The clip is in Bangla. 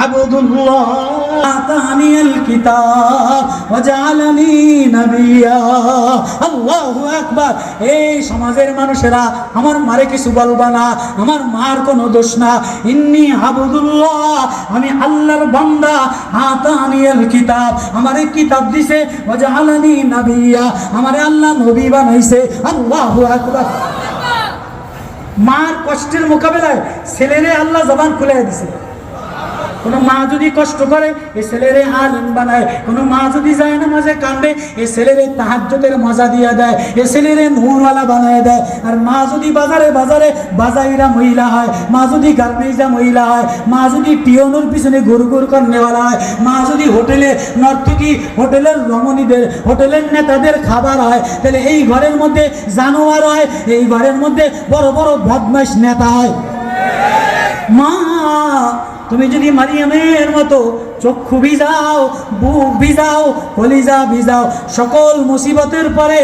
আবুদুল্লাহ আতানিয়াল কিতাব ওয়া জাআলানি নাবিয়্যা। আল্লাহু আকবার। এই সমাজের মানুষেরা আমার মারে কিছু বলবা না, আমার মার কোনো দোষ না। ইন্নী আবুদুল্লাহ, আমি আল্লাহর বান্দা। আতানিয়াল কিতাব, আমারে কিতাব দিছে। ওয়া জাআলানি নাবিয়্যা, আমারে আল্লাহ নবী বানাইছে। আল্লাহু আকবার। মার কষ্টের মোকাবেলায় ছেলেরে আল্লাহ জবান খুলে দিছে। কোনো মা যদি কষ্ট করে এই ছেলেরে আলেম বানায়, কোনো মা যদি যায় না মাঝে কান্দে এই ছেলেরে তাহাজ্জুদের মজা দিয়ে দেয়, এই ছেলেরে নূরওয়ালা বানায় দেয়। আর মা যদি বাজারে বাজাইরা মহিলা হয়, মা যদি গার্মেন্টসা মহিলা হয়, মা যদি পিয়নোর পিছনে গরু কর্নেওয়ালা হয়, মা যদি হোটেলে নর্তকী, হোটেলের রমণীদের, হোটেলের নেতাদের খাবার হয়, তাহলে এই ঘরের মধ্যে জানোয়ার হয়, এই ঘরের মধ্যে বড় বড় বদমাইশ নেতা হয়। মা, তুমি যদি মারিয়ামের মতো চক্ষু ভিজাও, বুক ভিজাও, কলিজা ভিজাও, সকল মুসিবতের পরে